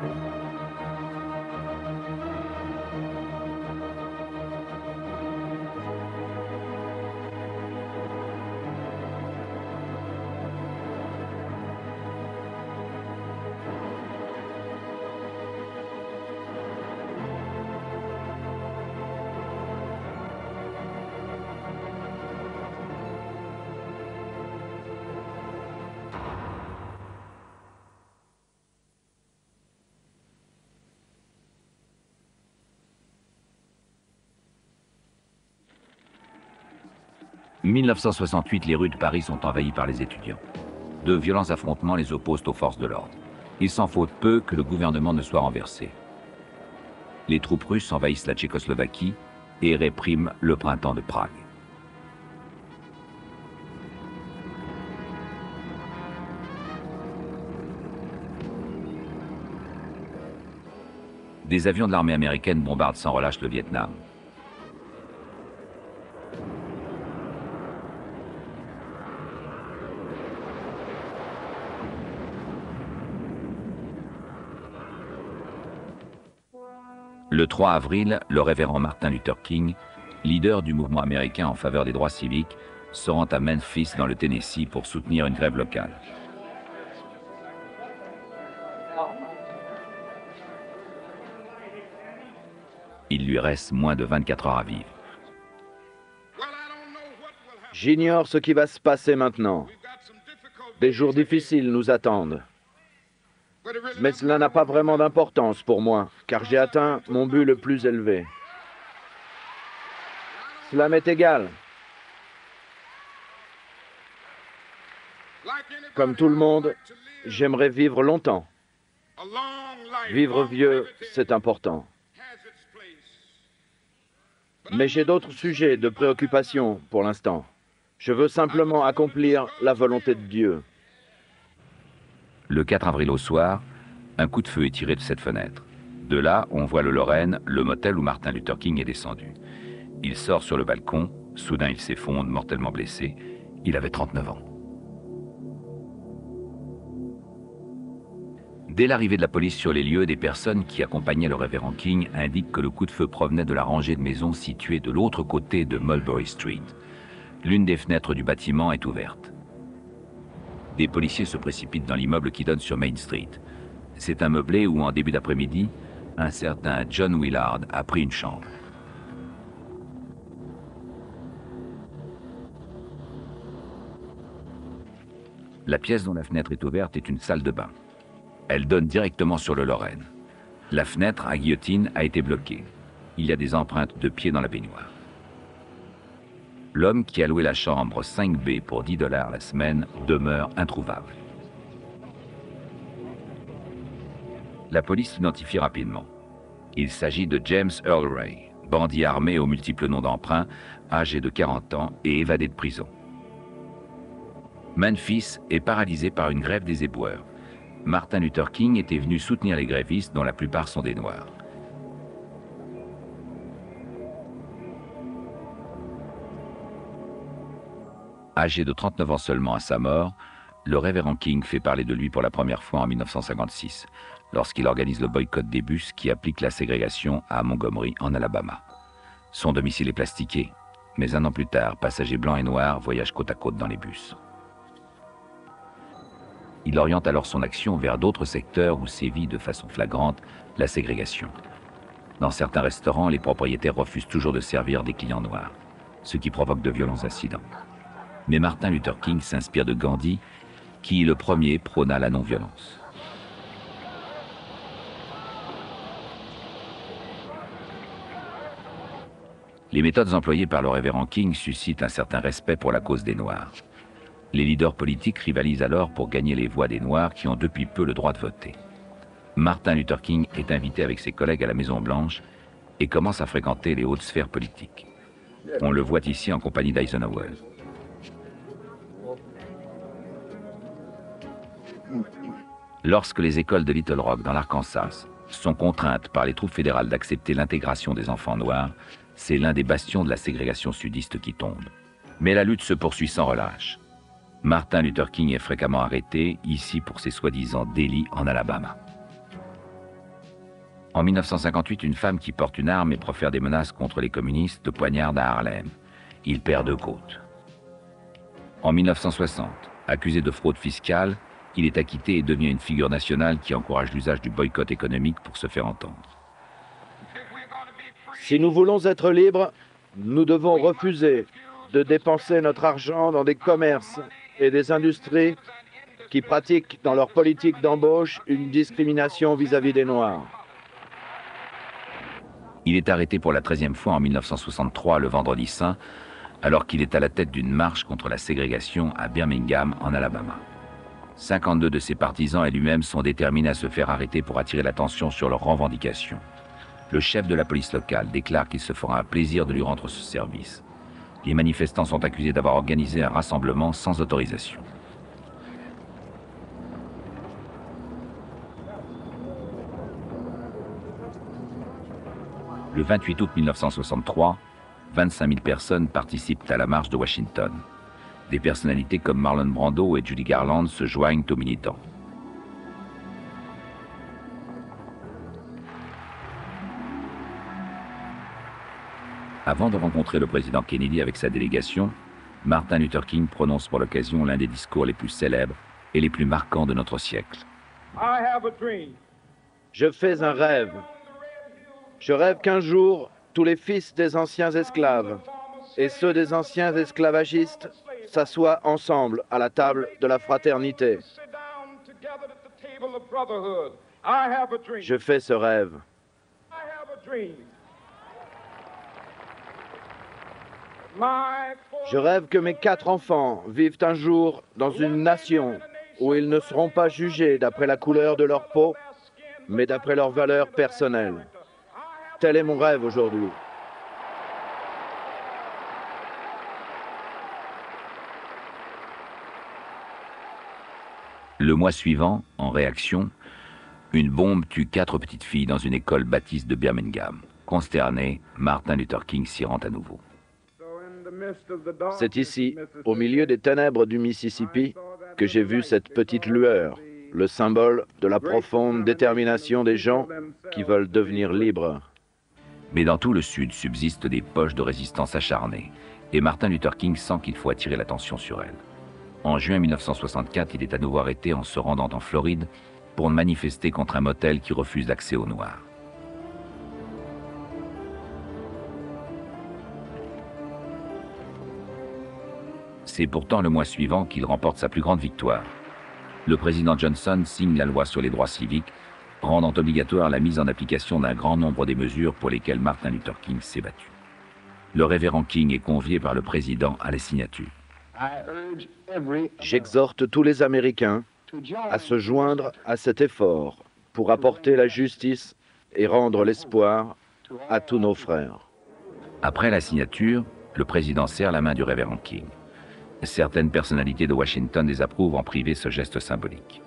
En 1968, les rues de Paris sont envahies par les étudiants. De violents affrontements les opposent aux forces de l'ordre. Il s'en faut peu que le gouvernement ne soit renversé. Les troupes russes envahissent la Tchécoslovaquie et répriment le printemps de Prague. Des avions de l'armée américaine bombardent sans relâche le Vietnam. Le 3 avril, le révérend Martin Luther King, leader du mouvement américain en faveur des droits civiques, se rend à Memphis dans le Tennessee pour soutenir une grève locale. Il lui reste moins de 24 heures à vivre. J'ignore ce qui va se passer maintenant. Des jours difficiles nous attendent. Mais cela n'a pas vraiment d'importance pour moi, car j'ai atteint mon but le plus élevé. Cela m'est égal. Comme tout le monde, j'aimerais vivre longtemps. Vivre vieux, c'est important. Mais j'ai d'autres sujets de préoccupation pour l'instant. Je veux simplement accomplir la volonté de Dieu. Le 4 avril au soir, un coup de feu est tiré de cette fenêtre. De là, on voit le Lorraine, le motel où Martin Luther King est descendu. Il sort sur le balcon, soudain il s'effondre, mortellement blessé. Il avait 39 ans. Dès l'arrivée de la police sur les lieux, des personnes qui accompagnaient le révérend King indiquent que le coup de feu provenait de la rangée de maisons située de l'autre côté de Mulberry Street. L'une des fenêtres du bâtiment est ouverte. Des policiers se précipitent dans l'immeuble qui donne sur Main Street. C'est un meublé où, en début d'après-midi, un certain John Willard a pris une chambre. La pièce dont la fenêtre est ouverte est une salle de bain. Elle donne directement sur le Lorraine. La fenêtre à guillotine a été bloquée. Il y a des empreintes de pieds dans la baignoire. L'homme qui a loué la chambre 5B pour 10 $ la semaine demeure introuvable. La police l'identifie rapidement. Il s'agit de James Earl Ray, bandit armé aux multiples noms d'emprunt, âgé de 40 ans et évadé de prison. Memphis est paralysé par une grève des éboueurs. Martin Luther King était venu soutenir les grévistes dont la plupart sont des Noirs. Âgé de 39 ans seulement à sa mort, le révérend King fait parler de lui pour la première fois en 1956, lorsqu'il organise le boycott des bus qui applique la ségrégation à Montgomery, en Alabama. Son domicile est plastiqué, mais un an plus tard, passagers blancs et noirs voyagent côte à côte dans les bus. Il oriente alors son action vers d'autres secteurs où sévit de façon flagrante la ségrégation. Dans certains restaurants, les propriétaires refusent toujours de servir des clients noirs, ce qui provoque de violents incidents. Mais Martin Luther King s'inspire de Gandhi, qui, le premier, prôna la non-violence. Les méthodes employées par le révérend King suscitent un certain respect pour la cause des Noirs. Les leaders politiques rivalisent alors pour gagner les voix des Noirs qui ont depuis peu le droit de voter. Martin Luther King est invité avec ses collègues à la Maison-Blanche et commence à fréquenter les hautes sphères politiques. On le voit ici en compagnie d'Eisenhower. Lorsque les écoles de Little Rock dans l'Arkansas sont contraintes par les troupes fédérales d'accepter l'intégration des enfants noirs, c'est l'un des bastions de la ségrégation sudiste qui tombe. Mais la lutte se poursuit sans relâche. Martin Luther King est fréquemment arrêté, ici pour ses soi-disant délits en Alabama. En 1958, une femme qui porte une arme et profère des menaces contre les communistes le poignarde à Harlem. Il perd 2 côtes. En 1960, accusé de fraude fiscale, il est acquitté et devient une figure nationale qui encourage l'usage du boycott économique pour se faire entendre. Si nous voulons être libres, nous devons refuser de dépenser notre argent dans des commerces et des industries qui pratiquent dans leur politique d'embauche une discrimination vis-à-vis des Noirs. Il est arrêté pour la 13e fois en 1963, le Vendredi Saint, alors qu'il est à la tête d'une marche contre la ségrégation à Birmingham, en Alabama. 52 de ses partisans et lui-même sont déterminés à se faire arrêter pour attirer l'attention sur leurs revendications. Le chef de la police locale déclare qu'il se fera un plaisir de lui rendre ce service. Les manifestants sont accusés d'avoir organisé un rassemblement sans autorisation. Le 28 août 1963, 25 000 personnes participent à la marche de Washington. Des personnalités comme Marlon Brando et Judy Garland se joignent aux militants. Avant de rencontrer le président Kennedy avec sa délégation, Martin Luther King prononce pour l'occasion l'un des discours les plus célèbres et les plus marquants de notre siècle. Je fais un rêve. Je rêve qu'un jour, tous les fils des anciens esclaves et ceux des anciens esclavagistes s'assoient ensemble à la table de la fraternité. Je fais ce rêve. Je rêve que mes 4 enfants vivent un jour dans une nation où ils ne seront pas jugés d'après la couleur de leur peau, mais d'après leurs valeurs personnelles. Tel est mon rêve aujourd'hui. Le mois suivant, en réaction, une bombe tue 4 petites filles dans une école baptiste de Birmingham. Consterné, Martin Luther King s'y rend à nouveau. C'est ici, au milieu des ténèbres du Mississippi, que j'ai vu cette petite lueur, le symbole de la profonde détermination des gens qui veulent devenir libres. Mais dans tout le Sud subsistent des poches de résistance acharnées, et Martin Luther King sent qu'il faut attirer l'attention sur elles. En juin 1964, il est à nouveau arrêté en se rendant en Floride pour manifester contre un motel qui refuse l'accès aux Noirs. C'est pourtant le mois suivant qu'il remporte sa plus grande victoire. Le président Johnson signe la loi sur les droits civiques, rendant obligatoire la mise en application d'un grand nombre des mesures pour lesquelles Martin Luther King s'est battu. Le révérend King est convié par le président à la signature. J'exhorte tous les Américains à se joindre à cet effort pour apporter la justice et rendre l'espoir à tous nos frères. Après la signature, le président serre la main du révérend King. Certaines personnalités de Washington désapprouvent en privé ce geste symbolique.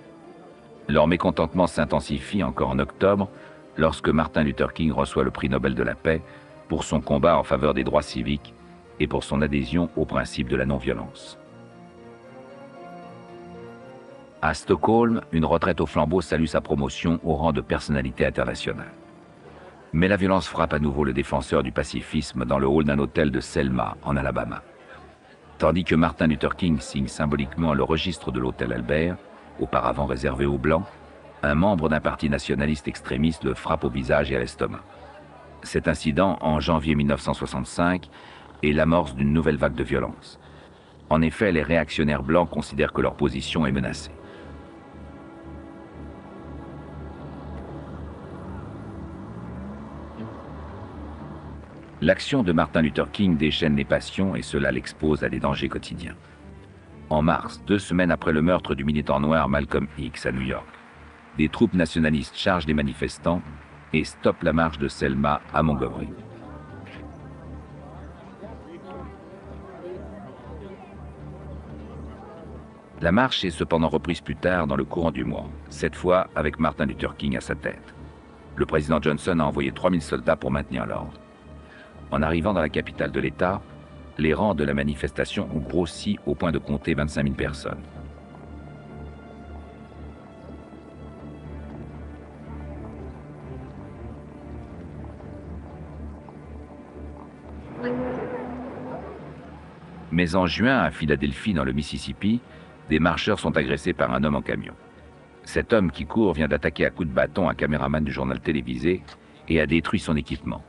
Leur mécontentement s'intensifie encore en octobre, lorsque Martin Luther King reçoit le prix Nobel de la paix pour son combat en faveur des droits civiques et pour son adhésion au principe de la non-violence. À Stockholm, une retraite au flambeau salue sa promotion au rang de personnalité internationale. Mais la violence frappe à nouveau le défenseur du pacifisme dans le hall d'un hôtel de Selma, en Alabama. Tandis que Martin Luther King signe symboliquement le registre de l'hôtel Albert, auparavant réservé aux Blancs, un membre d'un parti nationaliste extrémiste le frappe au visage et à l'estomac. Cet incident, en janvier 1965, est l'amorce d'une nouvelle vague de violence. En effet, les réactionnaires blancs considèrent que leur position est menacée. L'action de Martin Luther King déchaîne les passions et cela l'expose à des dangers quotidiens. En mars, 2 semaines après le meurtre du militant noir Malcolm X à New York, des troupes nationalistes chargent les manifestants et stoppent la marche de Selma à Montgomery. La marche est cependant reprise plus tard dans le courant du mois, cette fois avec Martin Luther King à sa tête. Le président Johnson a envoyé 3000 soldats pour maintenir l'ordre. En arrivant dans la capitale de l'État, les rangs de la manifestation ont grossi au point de compter 25 000 personnes. Mais en juin, à Philadelphie, dans le Mississippi, des marcheurs sont agressés par un homme en camion. Cet homme qui court vient d'attaquer à coups de bâton un caméraman du journal télévisé et a détruit son équipement.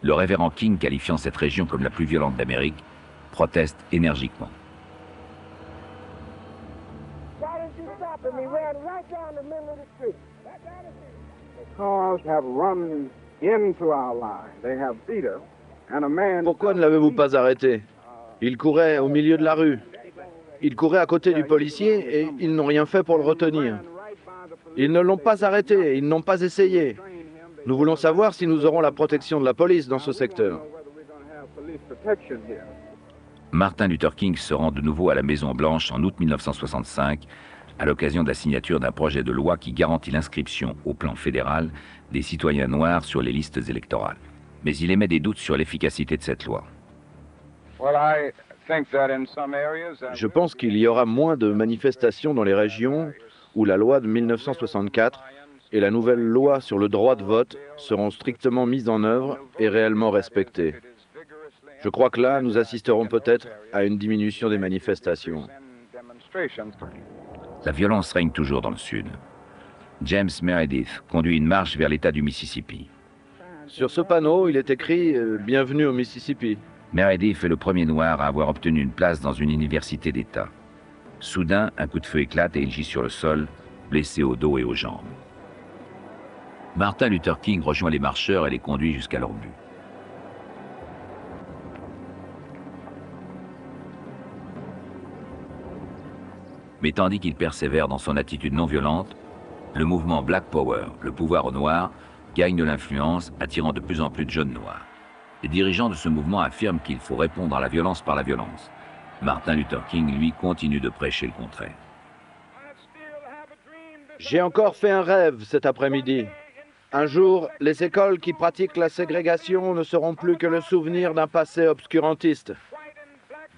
Le révérend King, qualifiant cette région comme la plus violente d'Amérique, proteste énergiquement. Pourquoi ne l'avez-vous pas arrêté? Il courait au milieu de la rue. Il courait à côté du policier et ils n'ont rien fait pour le retenir. Ils ne l'ont pas arrêté, ils n'ont pas essayé. Nous voulons savoir si nous aurons la protection de la police dans ce secteur. Martin Luther King se rend de nouveau à la Maison-Blanche en août 1965 à l'occasion de la signature d'un projet de loi qui garantit l'inscription au plan fédéral des citoyens noirs sur les listes électorales. Mais il émet des doutes sur l'efficacité de cette loi. Je pense qu'il y aura moins de manifestations dans les régions où la loi de 1964 et la nouvelle loi sur le droit de vote seront strictement mises en œuvre et réellement respectées. Je crois que là, nous assisterons peut-être à une diminution des manifestations. La violence règne toujours dans le Sud. James Meredith conduit une marche vers l'État du Mississippi. Sur ce panneau, il est écrit « Bienvenue au Mississippi ». Meredith est le premier noir à avoir obtenu une place dans une université d'État. Soudain, un coup de feu éclate et il gît sur le sol, blessé au dos et aux jambes. Martin Luther King rejoint les marcheurs et les conduit jusqu'à leur but. Mais tandis qu'il persévère dans son attitude non violente, le mouvement Black Power, le pouvoir au noir, gagne de l'influence, attirant de plus en plus de jeunes noirs. Les dirigeants de ce mouvement affirment qu'il faut répondre à la violence par la violence. Martin Luther King, lui, continue de prêcher le contraire. J'ai encore fait un rêve cet après-midi. Un jour, les écoles qui pratiquent la ségrégation ne seront plus que le souvenir d'un passé obscurantiste.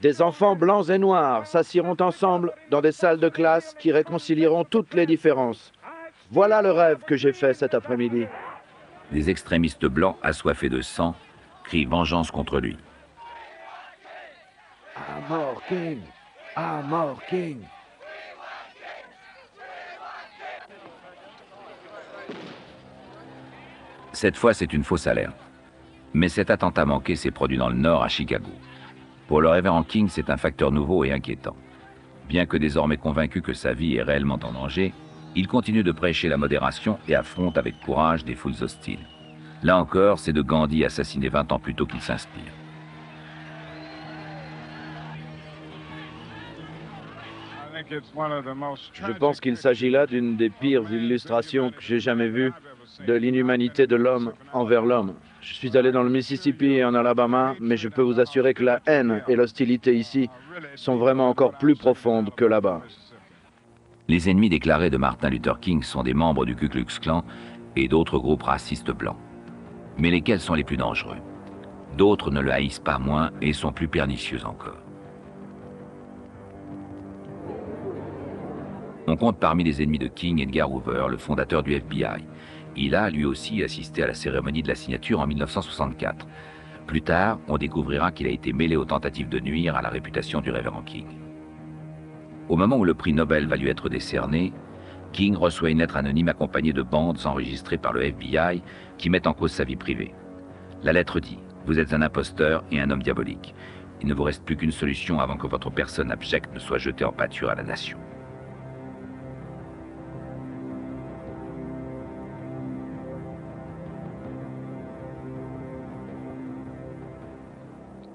Des enfants blancs et noirs s'assieront ensemble dans des salles de classe qui réconcilieront toutes les différences. Voilà le rêve que j'ai fait cet après-midi. Des extrémistes blancs assoiffés de sang crient vengeance contre lui. À mort King! À mort King! Cette fois, c'est une fausse alerte. Mais cet attentat manqué s'est produit dans le Nord, à Chicago. Pour le révérend King, c'est un facteur nouveau et inquiétant. Bien que désormais convaincu que sa vie est réellement en danger, il continue de prêcher la modération et affronte avec courage des foules hostiles. Là encore, c'est de Gandhi assassiné 20 ans plus tôt qu'il s'inspire. Je pense qu'il s'agit là d'une des pires illustrations que j'ai jamais vues de l'inhumanité de l'homme envers l'homme. Je suis allé dans le Mississippi et en Alabama, mais je peux vous assurer que la haine et l'hostilité ici sont vraiment encore plus profondes que là-bas. Les ennemis déclarés de Martin Luther King sont des membres du Ku Klux Klan et d'autres groupes racistes blancs. Mais lesquels sont les plus dangereux? D'autres ne le haïssent pas moins et sont plus pernicieux encore. On compte parmi les ennemis de King Edgar Hoover, le fondateur du FBI. Il a lui aussi assisté à la cérémonie de la signature en 1964. Plus tard, on découvrira qu'il a été mêlé aux tentatives de nuire à la réputation du révérend King. Au moment où le prix Nobel va lui être décerné, King reçoit une lettre anonyme accompagnée de bandes enregistrées par le FBI qui mettent en cause sa vie privée. La lettre dit « Vous êtes un imposteur et un homme diabolique. Il ne vous reste plus qu'une solution avant que votre personne abjecte ne soit jetée en pâture à la nation. »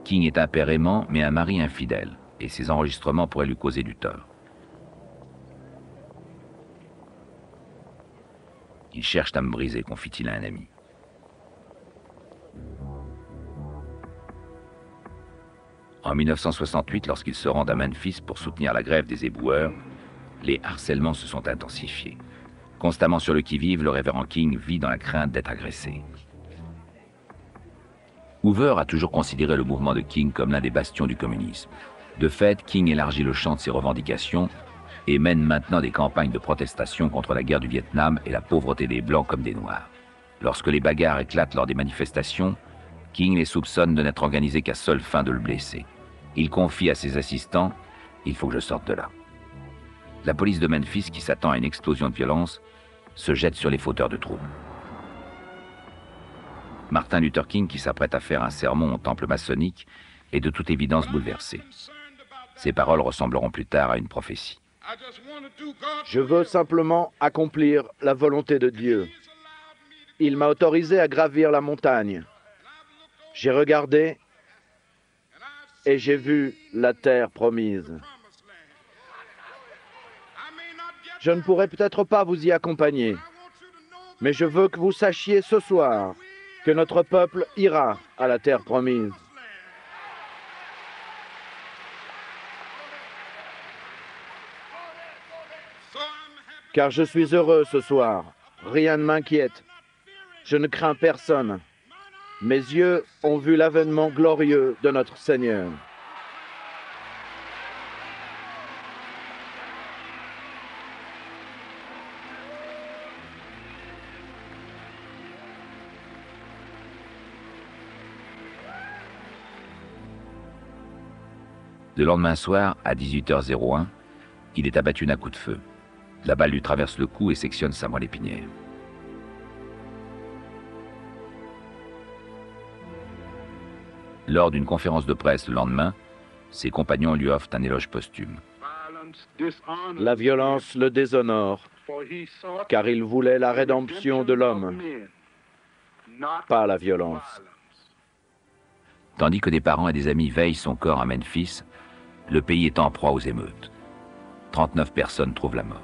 King est un père aimant, mais un mari infidèle, et ses enregistrements pourraient lui causer du tort. Il cherche à me briser, confie-t-il à un ami. En 1968, lorsqu'il se rend à Memphis pour soutenir la grève des éboueurs, les harcèlements se sont intensifiés. Constamment sur le qui-vive, le révérend King vit dans la crainte d'être agressé. Hoover a toujours considéré le mouvement de King comme l'un des bastions du communisme. De fait, King élargit le champ de ses revendications et mène maintenant des campagnes de protestation contre la guerre du Vietnam et la pauvreté des Blancs comme des Noirs. Lorsque les bagarres éclatent lors des manifestations, King les soupçonne de n'être organisé qu'à seule fin de le blesser. Il confie à ses assistants « Il faut que je sorte de là ». La police de Memphis, qui s'attend à une explosion de violence, se jette sur les fauteurs de troubles. Martin Luther King, qui s'apprête à faire un sermon au temple maçonnique, est de toute évidence bouleversé. Ses paroles ressembleront plus tard à une prophétie. Je veux simplement accomplir la volonté de Dieu. Il m'a autorisé à gravir la montagne. J'ai regardé et j'ai vu la terre promise. Je ne pourrai peut-être pas vous y accompagner, mais je veux que vous sachiez ce soir que notre peuple ira à la terre promise. Car je suis heureux ce soir. Rien ne m'inquiète. Je ne crains personne. Mes yeux ont vu l'avènement glorieux de notre Seigneur. Le lendemain soir, à 18h01, il est abattu d'un coup de feu. La balle lui traverse le cou et sectionne sa moelle épinière. Lors d'une conférence de presse le lendemain, ses compagnons lui offrent un éloge posthume. La violence le déshonore, car il voulait la rédemption de l'homme, pas la violence. Tandis que des parents et des amis veillent son corps à Memphis, le pays est en proie aux émeutes. 39 personnes trouvent la mort.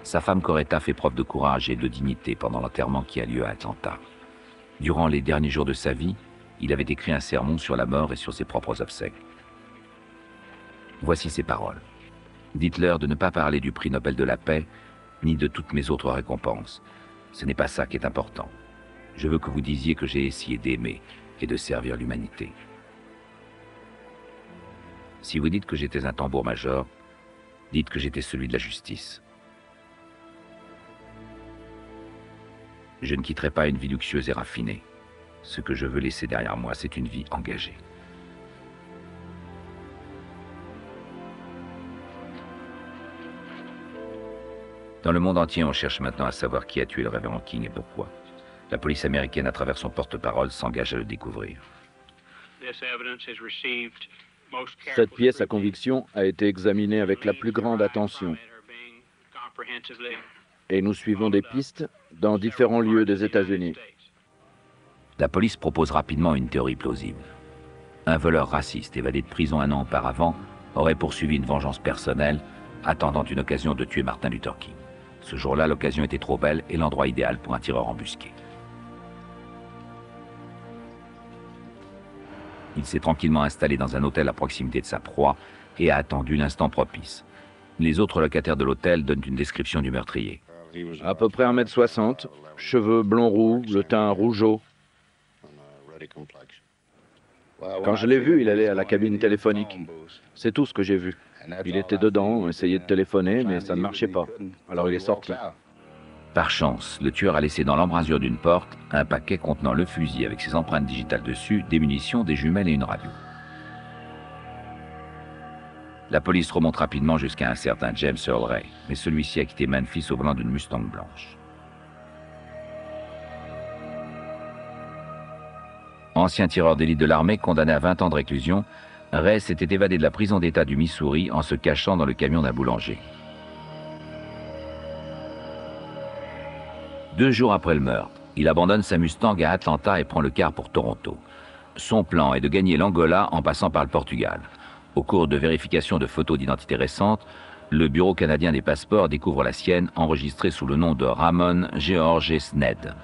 Sa femme Coretta fait preuve de courage et de dignité pendant l'enterrement qui a lieu à Atlanta. Durant les derniers jours de sa vie, il avait écrit un sermon sur la mort et sur ses propres obsèques. Voici ses paroles. Dites-leur de ne pas parler du prix Nobel de la paix, ni de toutes mes autres récompenses. Ce n'est pas ça qui est important. Je veux que vous disiez que j'ai essayé d'aimer et de servir l'humanité. Si vous dites que j'étais un tambour-major, dites que j'étais celui de la justice. Je ne quitterai pas une vie luxueuse et raffinée. Ce que je veux laisser derrière moi, c'est une vie engagée. Dans le monde entier, on cherche maintenant à savoir qui a tué le révérend King et pourquoi. La police américaine, à travers son porte-parole, s'engage à le découvrir. Cette pièce à conviction a été examinée avec la plus grande attention. Et nous suivons des pistes dans différents lieux des États-Unis. La police propose rapidement une théorie plausible. Un voleur raciste évadé de prison un an auparavant aurait poursuivi une vengeance personnelle, attendant une occasion de tuer Martin Luther King. Ce jour-là, l'occasion était trop belle et l'endroit idéal pour un tireur embusqué. Il s'est tranquillement installé dans un hôtel à proximité de sa proie et a attendu l'instant propice. Les autres locataires de l'hôtel donnent une description du meurtrier. À peu près 1m60, cheveux blond roux, le teint rougeau. Quand je l'ai vu, il allait à la cabine téléphonique. C'est tout ce que j'ai vu. Il était dedans, essayait de téléphoner, mais ça ne marchait pas. Alors il est sorti. Par chance, le tueur a laissé dans l'embrasure d'une porte un paquet contenant le fusil avec ses empreintes digitales dessus, des munitions, des jumelles et une radio. La police remonte rapidement jusqu'à un certain James Earl Ray, mais celui-ci a quitté Memphis au volant d'une Mustang blanche. Ancien tireur d'élite de l'armée condamné à 20 ans de réclusion, Ray s'était évadé de la prison d'État du Missouri en se cachant dans le camion d'un boulanger. 2 jours après le meurtre, il abandonne sa Mustang à Atlanta et prend le car pour Toronto. Son plan est de gagner l'Angola en passant par le Portugal. Au cours de vérification de photos d'identité récentes, le Bureau canadien des passeports découvre la sienne enregistrée sous le nom de Ramon George Sned.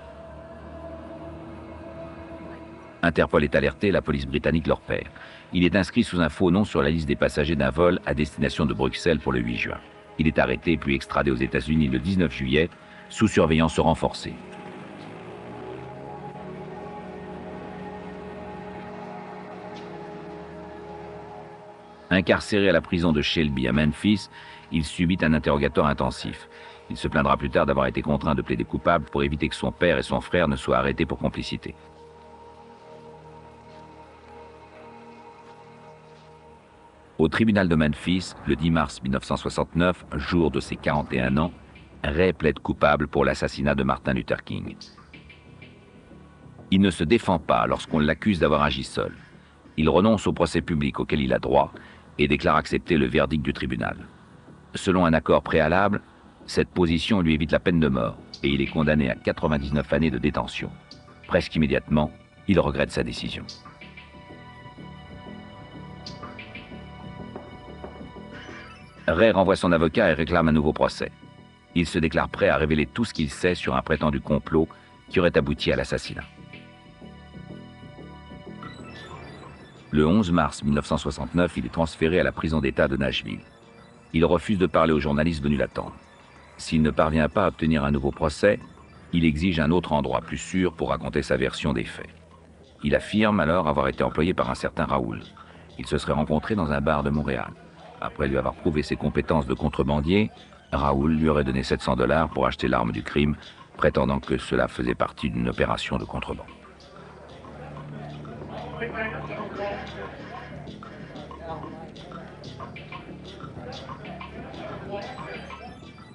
Interpol est alerté, la police britannique le repère. Il est inscrit sous un faux nom sur la liste des passagers d'un vol à destination de Bruxelles pour le 8 juin. Il est arrêté puis extradé aux États-Unis le 19 juillet, sous surveillance renforcée. Incarcéré à la prison de Shelby à Memphis, il subit un interrogatoire intensif. Il se plaindra plus tard d'avoir été contraint de plaider coupable pour éviter que son père et son frère ne soient arrêtés pour complicité. Au tribunal de Memphis, le 10 mars 1969, jour de ses 41 ans, Ray plaide coupable pour l'assassinat de Martin Luther King. Il ne se défend pas lorsqu'on l'accuse d'avoir agi seul. Il renonce au procès public auquel il a droit et déclare accepter le verdict du tribunal. Selon un accord préalable, cette position lui évite la peine de mort et il est condamné à 99 années de détention. Presque immédiatement, il regrette sa décision. Ray renvoie son avocat et réclame un nouveau procès. Il se déclare prêt à révéler tout ce qu'il sait sur un prétendu complot qui aurait abouti à l'assassinat. Le 11 mars 1969, il est transféré à la prison d'État de Nashville. Il refuse de parler aux journalistes venus l'attendre. S'il ne parvient pas à obtenir un nouveau procès, il exige un autre endroit plus sûr pour raconter sa version des faits. Il affirme alors avoir été employé par un certain Raoul. Il se serait rencontré dans un bar de Montréal. Après lui avoir prouvé ses compétences de contrebandier, Raoul lui aurait donné 700 $ pour acheter l'arme du crime, prétendant que cela faisait partie d'une opération de contrebande.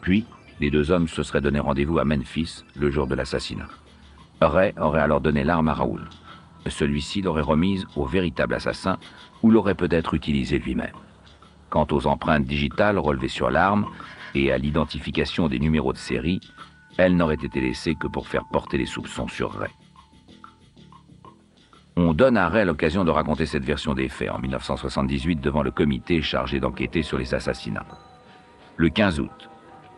Puis, les deux hommes se seraient donné rendez-vous à Memphis le jour de l'assassinat. Ray aurait alors donné l'arme à Raoul. Celui-ci l'aurait remise au véritable assassin ou l'aurait peut-être utilisée lui-même. Quant aux empreintes digitales relevées sur l'arme et à l'identification des numéros de série, elles n'auraient été laissées que pour faire porter les soupçons sur Ray. On donne à Ray l'occasion de raconter cette version des faits en 1978 devant le comité chargé d'enquêter sur les assassinats. Le 15 août,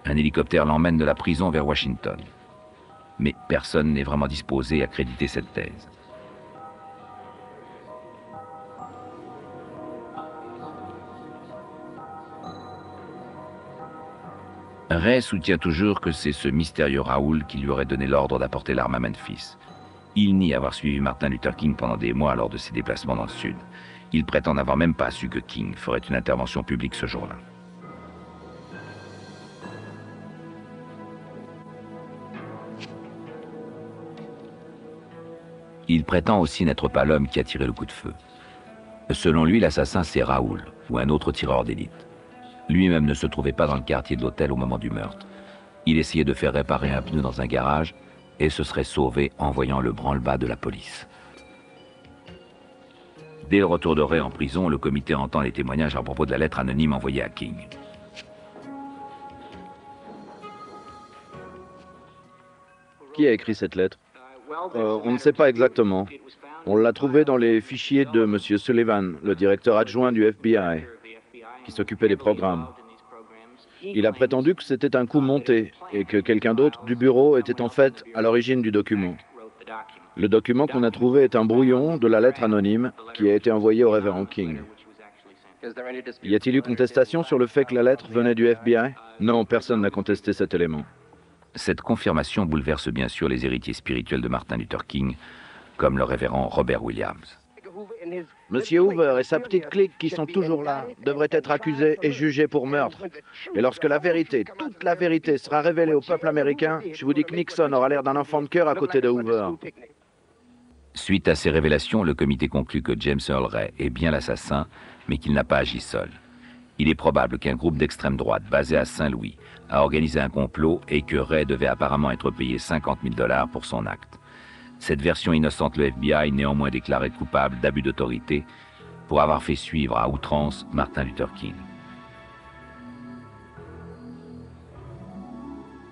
un hélicoptère l'emmène de la prison vers Washington. Mais personne n'est vraiment disposé à créditer cette thèse. Ray soutient toujours que c'est ce mystérieux Raoul qui lui aurait donné l'ordre d'apporter l'arme à Memphis. Il nie avoir suivi Martin Luther King pendant des mois lors de ses déplacements dans le Sud. Il prétend n'avoir même pas su que King ferait une intervention publique ce jour-là. Il prétend aussi n'être pas l'homme qui a tiré le coup de feu. Selon lui, l'assassin, c'est Raoul, ou un autre tireur d'élite. Lui-même ne se trouvait pas dans le quartier de l'hôtel au moment du meurtre. Il essayait de faire réparer un pneu dans un garage et se serait sauvé en voyant le branle-bas de la police. Dès le retour de Ray en prison, le comité entend les témoignages à propos de la lettre anonyme envoyée à King. Qui a écrit cette lettre? On ne sait pas exactement. On l'a trouvée dans les fichiers de M. Sullivan, le directeur adjoint du FBI, qui s'occupait des programmes. Il a prétendu que c'était un coup monté et que quelqu'un d'autre du bureau était en fait à l'origine du document. Le document qu'on a trouvé est un brouillon de la lettre anonyme qui a été envoyée au révérend King. Y a-t-il eu contestation sur le fait que la lettre venait du FBI? Non, personne n'a contesté cet élément. Cette confirmation bouleverse bien sûr les héritiers spirituels de Martin Luther King, comme le révérend Robert Williams. Monsieur Hoover et sa petite clique qui sont toujours là devraient être accusés et jugés pour meurtre. Et lorsque la vérité, toute la vérité sera révélée au peuple américain, je vous dis que Nixon aura l'air d'un enfant de cœur à côté de Hoover. Suite à ces révélations, le comité conclut que James Earl Ray est bien l'assassin, mais qu'il n'a pas agi seul. Il est probable qu'un groupe d'extrême droite basé à Saint-Louis a organisé un complot et que Ray devait apparemment être payé 50 000 $ pour son acte. Cette version innocente le FBI néanmoins déclaré coupable d'abus d'autorité pour avoir fait suivre à outrance Martin Luther King.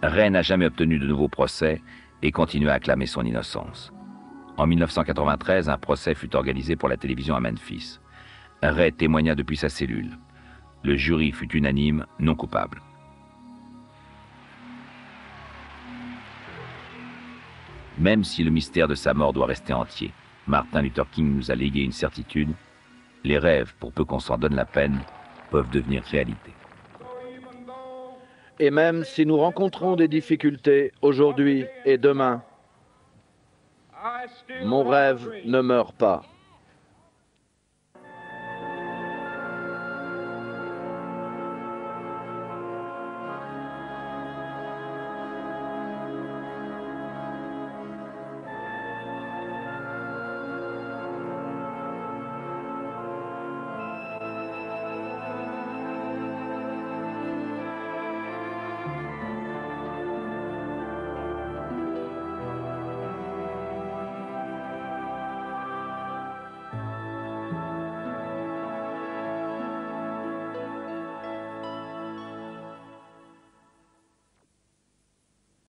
Ray n'a jamais obtenu de nouveau procès et continue à clamer son innocence. En 1993, un procès fut organisé pour la télévision à Memphis. Ray témoigna depuis sa cellule. Le jury fut unanime, non coupable. Même si le mystère de sa mort doit rester entier, Martin Luther King nous a légué une certitude. Les rêves, pour peu qu'on s'en donne la peine, peuvent devenir réalité. Et même si nous rencontrons des difficultés aujourd'hui et demain, mon rêve ne meurt pas.